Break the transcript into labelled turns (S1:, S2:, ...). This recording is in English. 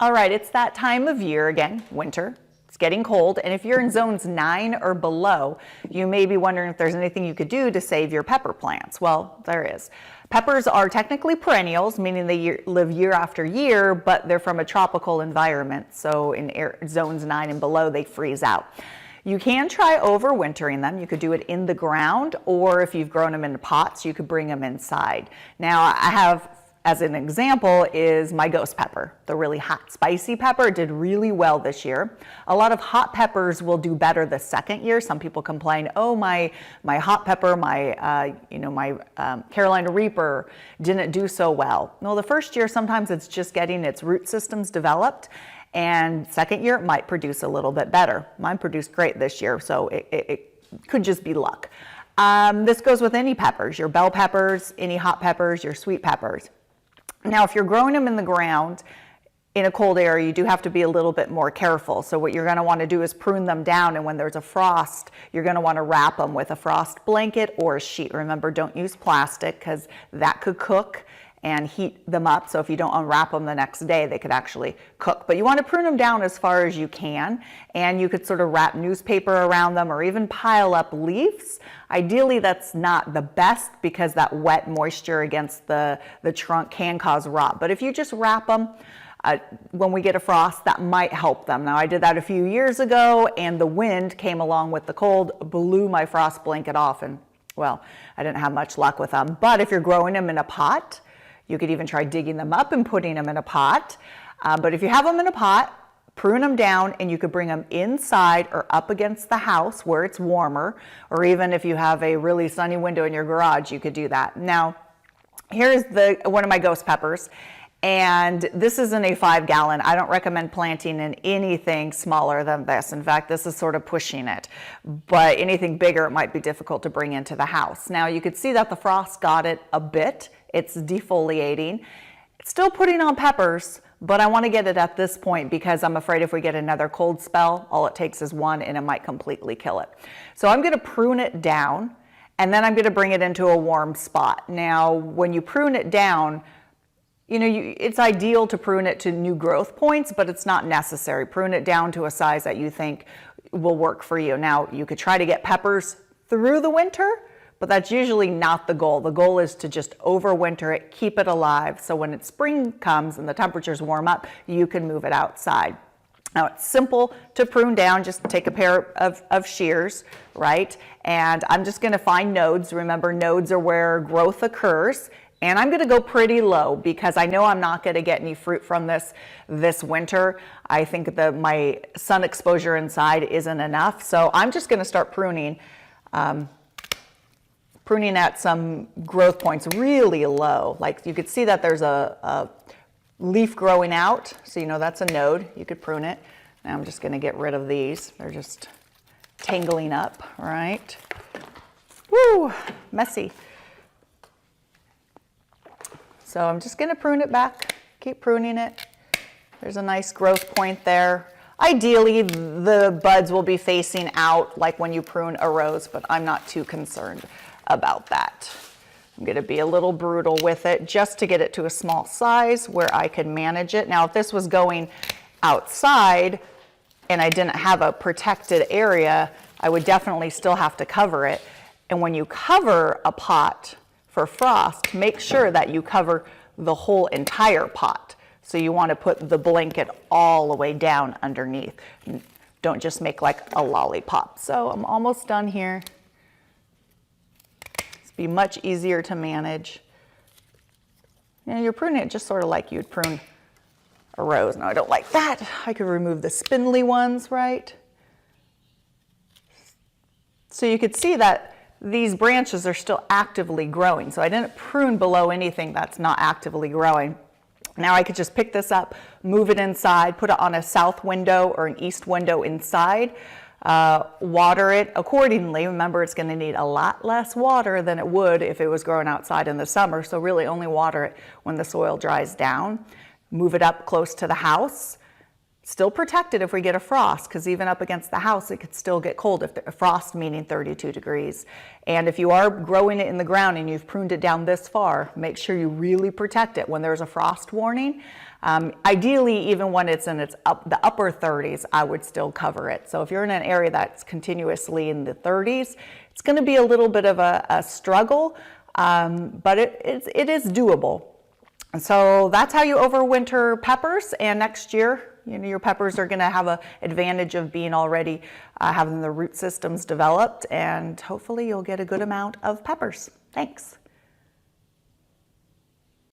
S1: All right, it's that time of year again, winter. It's getting cold, and if you're in zones 9 or below, you may be wondering if there's anything you could do to save your pepper plants. Well, there is. Peppers are technically perennials, meaning they live year after year, but they're from a tropical environment. So in zones 9 and below, they freeze out. You can try overwintering them. You could do it in the ground, or if you've grown them in pots, you could bring them inside. Now, I have, as an example, is my ghost pepper. The really hot, spicy pepper did really well this year. A lot of hot peppers will do better the second year. Some people complain, oh, my hot pepper, my Carolina Reaper didn't do so well. No, the first year, sometimes it's just getting its root systems developed. And second year, it might produce a little bit better. Mine produced great this year, so it could just be luck. This goes with any peppers, your bell peppers, any hot peppers, your sweet peppers. Now, if you're growing them in the ground in a cold area, you do have to be a little bit more careful. So what you're going to want to do is prune them down, and when there's a frost, you're going to want to wrap them with a frost blanket or a sheet. Remember, don't use plastic because that could cook and heat them up. So if you don't unwrap them the next day, they could actually cook. But you want to prune them down as far as you can, and you could sort of wrap newspaper around them or even pile up leaves. Ideally, that's not the best because that wet moisture against the trunk can cause rot. But if you just wrap them, when we get a frost, that might help them. Now, I did that a few years ago, and the wind came along with the cold, blew my frost blanket off, and well, I didn't have much luck with them. But if you're growing them in a pot, you could even try digging them up and putting them in a pot. But if you have them in a pot, prune them down, and you could bring them inside or up against the house where it's warmer, or even if you have a really sunny window in your garage, you could do that. Now, here's one of my ghost peppers, and this is in a 5-gallon. I don't recommend planting in anything smaller than this. In fact, this is sort of pushing it, but anything bigger, it might be difficult to bring into the house. Now, you could see that the frost got it a bit. It's defoliating. It's still putting on peppers, but I want to get it at this point because I'm afraid if we get another cold spell, all it takes is one and it might completely kill it. So I'm going to prune it down, and then I'm going to bring it into a warm spot. Now, when you prune it down, it's ideal to prune it to new growth points, but it's not necessary. Prune it down to a size that you think will work for you. Now, you could try to get peppers through the winter, but that's usually not the goal. The goal is to just overwinter it, keep it alive, so when spring comes and the temperatures warm up, you can move it outside. Now, it's simple to prune down. Just take a pair of shears, right? And I'm just going to find nodes. Remember, nodes are where growth occurs. And I'm going to go pretty low because I know I'm not going to get any fruit from this winter. I think that my sun exposure inside isn't enough. So I'm just going to start pruning at some growth points really low. Like you could see that there's a leaf growing out. So that's a node. You could prune it. Now I'm just going to get rid of these. They're just tangling up, right? Woo, messy. So I'm just going to prune it back, keep pruning it. There's a nice growth point there. Ideally, the buds will be facing out like when you prune a rose, but I'm not too concerned about that. I'm going to be a little brutal with it just to get it to a small size where I can manage it. Now, if this was going outside and I didn't have a protected area, I would definitely still have to cover it. And when you cover a pot for frost, make sure that you cover the whole entire pot. So you want to put the blanket all the way down underneath. Don't just make like a lollipop. So I'm almost done here. It's be much easier to manage. You're pruning it just sort of like you'd prune a rose. No, I don't like that. I could remove the spindly ones, right? So you could see that these branches are still actively growing. So I didn't prune below anything that's not actively growing. Now I could just pick this up, move it inside, put it on a south window or an east window inside, water it accordingly. Remember, it's going to need a lot less water than it would if it was growing outside in the summer. So really only water it when the soil dries down. Move it up close to the house. still protected if we get a frost, because even up against the house, it could still get cold. If the frost meaning 32 degrees. And if you are growing it in the ground and you've pruned it down this far, make sure you really protect it when there's a frost warning. Ideally, even when it's in the upper 30s, I would still cover it. So if you're in an area that's continuously in the 30s, it's going to be a little bit of a struggle, but it is doable. And so that's how you overwinter peppers, and next year, your peppers are going to have an advantage of being already having the root systems developed, and hopefully you'll get a good amount of peppers. Thanks.